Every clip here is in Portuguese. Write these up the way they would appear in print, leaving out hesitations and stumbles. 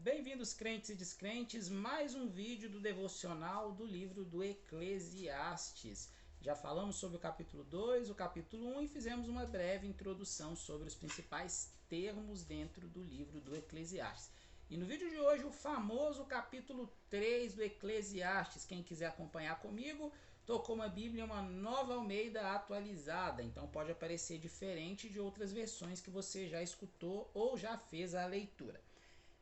Bem-vindos, crentes e descrentes, mais um vídeo do devocional do livro do Eclesiastes. Já falamos sobre o capítulo 2, o capítulo 1 e fizemos uma breve introdução sobre os principais termos dentro do livro do Eclesiastes. E no vídeo de hoje, o famoso capítulo 3 do Eclesiastes. Quem quiser acompanhar comigo, estou com uma Bíblia, uma Nova Almeida atualizada, então pode aparecer diferente de outras versões que você já escutou ou já fez a leitura.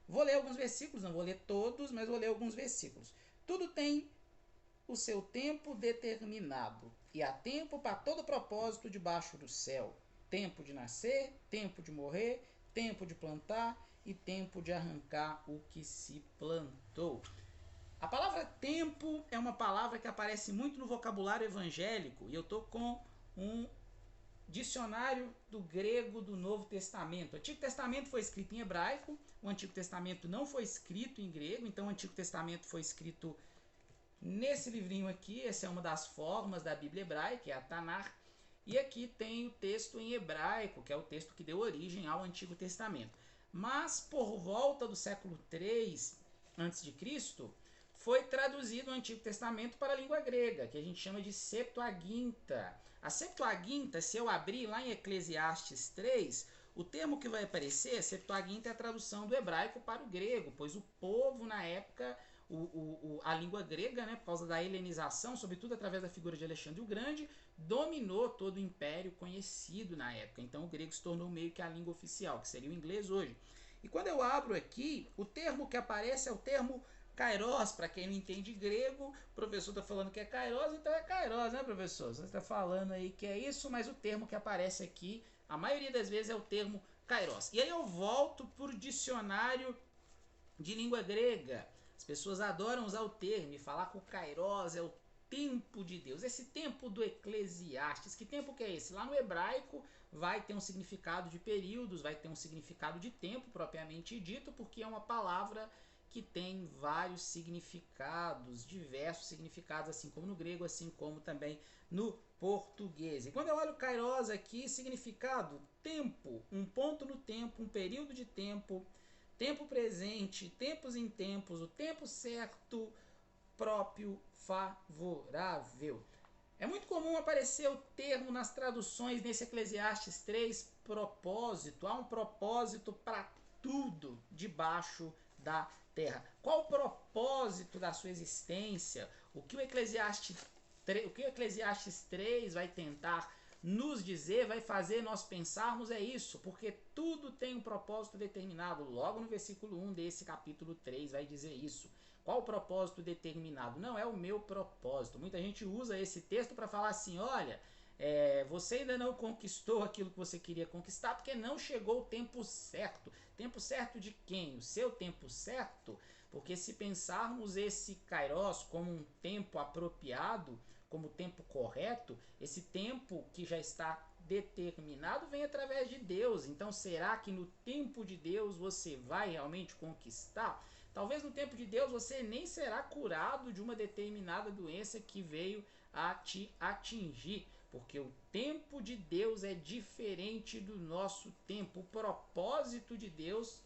Vou ler alguns versículos, não vou ler todos, mas vou ler alguns versículos. Tudo tem o seu tempo determinado, e há tempo para todo propósito debaixo do céu. Tempo de nascer, tempo de morrer, tempo de plantar e tempo de arrancar o que se plantou. A palavra tempo é uma palavra que aparece muito no vocabulário evangélico, e eu estou com um dicionário do grego do Novo Testamento. O Antigo Testamento foi escrito em hebraico, o Antigo Testamento não foi escrito em grego, então o Antigo Testamento foi escrito nesse livrinho aqui. Essa é uma das formas da Bíblia hebraica, é a Tanakh. E aqui tem o texto em hebraico, que é o texto que deu origem ao Antigo Testamento. Mas por volta do século 3 a.C., foi traduzido o Antigo Testamento para a língua grega, que a gente chama de Septuaginta. A Septuaginta, se eu abrir lá em Eclesiastes 3, o termo que vai aparecer, Septuaginta, é a tradução do hebraico para o grego, pois o povo na época, a língua grega, né, por causa da helenização, sobretudo através da figura de Alexandre o Grande, dominou todo o império conhecido na época. Então o grego se tornou meio que a língua oficial, que seria o inglês hoje. E quando eu abro aqui, o termo que aparece é o termo Kairos. Para quem não entende grego, o professor está falando que é Kairos, então é Kairos, né, professor? Você está falando aí que é isso, mas o termo que aparece aqui, a maioria das vezes, é o termo Kairos. E aí eu volto para o dicionário de língua grega. As pessoas adoram usar o termo e falar que o Kairos é o tempo de Deus. Esse tempo do Eclesiastes, que tempo que é esse? Lá no hebraico vai ter um significado de períodos, vai ter um significado de tempo propriamente dito, porque é uma palavra que tem vários significados, diversos significados, assim como no grego, assim como também no português. E quando eu olho o Kairos aqui, significado, tempo, um ponto no tempo, um período de tempo, tempo presente, tempos em tempos, o tempo certo, próprio, favorável. É muito comum aparecer o termo nas traduções nesse Eclesiastes 3, propósito. Há um propósito para tudo debaixo da terra. Qual o propósito da sua existência? O que o Eclesiastes 3 vai tentar nos dizer, vai fazer nós pensarmos é isso, porque tudo tem um propósito determinado. Logo no versículo 1 desse capítulo 3 vai dizer isso. Qual o propósito determinado? Não é o meu propósito. Muita gente usa esse texto para falar assim, olha, você ainda não conquistou aquilo que você queria conquistar porque não chegou o tempo certo. Tempo certo de quem? O seu tempo certo? Porque se pensarmos esse Kairos como um tempo apropriado, como tempo correto, esse tempo que já está determinado vem através de Deus. Então será que no tempo de Deus você vai realmente conquistar? Talvez no tempo de Deus você nem será curado de uma determinada doença que veio a te atingir, porque o tempo de Deus é diferente do nosso tempo. O propósito de Deus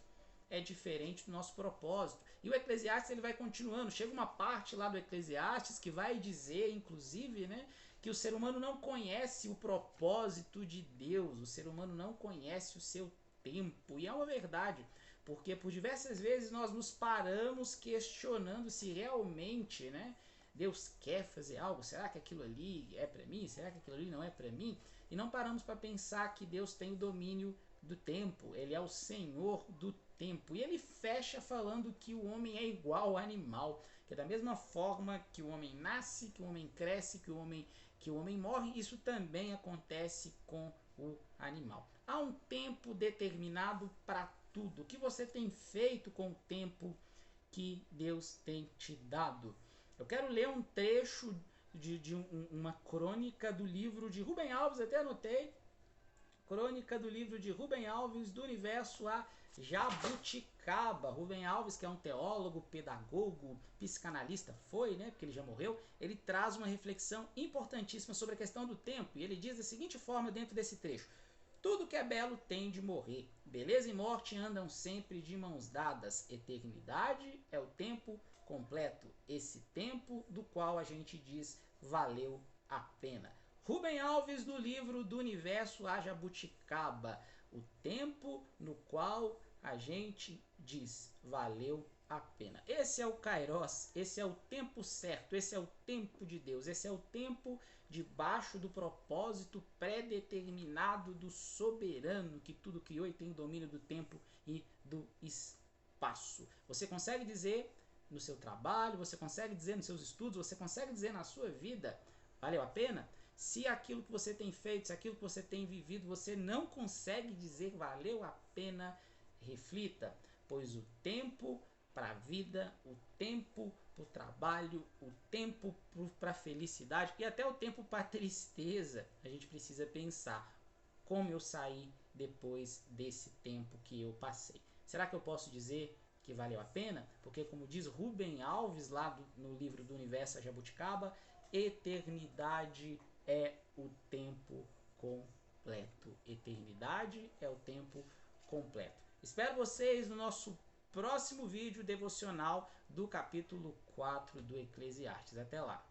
é diferente do nosso propósito. E o Eclesiastes ele vai continuando. Chega uma parte lá do Eclesiastes que vai dizer, inclusive, né, que o ser humano não conhece o propósito de Deus. O ser humano não conhece o seu tempo. E é uma verdade, porque por diversas vezes nós nos paramos questionando se realmente, né, Deus quer fazer algo. Será que aquilo ali é para mim? Será que aquilo ali não é para mim? E não paramos para pensar que Deus tem o domínio do tempo. Ele é o Senhor do tempo. E ele fecha falando que o homem é igual ao animal, que é da mesma forma que o homem nasce, que o homem cresce, que o homem morre, isso também acontece com o animal. Há um tempo determinado para tudo. O que você tem feito com o tempo que Deus tem te dado? Eu quero ler um trecho de uma crônica do livro de Rubem Alves, até anotei. Crônica do livro de Rubem Alves, do universo a Jabuticaba. Rubem Alves, que é um teólogo, pedagogo, psicanalista, foi, né, porque ele já morreu, ele traz uma reflexão importantíssima sobre a questão do tempo, e ele diz da seguinte forma dentro desse trecho: Tudo que é belo tem de morrer. Beleza e morte andam sempre de mãos dadas. Eternidade é o tempo completo. Esse tempo do qual a gente diz valeu a pena. Rubem Alves, do livro Do Universo a Jabuticaba. O tempo no qual a gente diz valeu a pena. Esse é o Kairos, esse é o tempo certo, esse é o tempo de Deus, esse é o tempo debaixo do propósito pré-determinado do soberano que tudo criou e tem domínio do tempo e do espaço. Você consegue dizer no seu trabalho, você consegue dizer nos seus estudos, você consegue dizer na sua vida, valeu a pena? Se aquilo que você tem feito, se aquilo que você tem vivido, você não consegue dizer valeu a pena, reflita, pois o tempo para a vida, o tempo para o trabalho, o tempo para a felicidade e até o tempo para a tristeza, a gente precisa pensar como eu saí depois desse tempo que eu passei. Será que eu posso dizer que valeu a pena? Porque, como diz Rubem Alves lá no livro Do Universo a Jabuticaba, eternidade é o tempo completo. Eternidade é o tempo completo. Espero vocês no nosso próximo vídeo devocional do capítulo 4 do Eclesiastes. Até lá!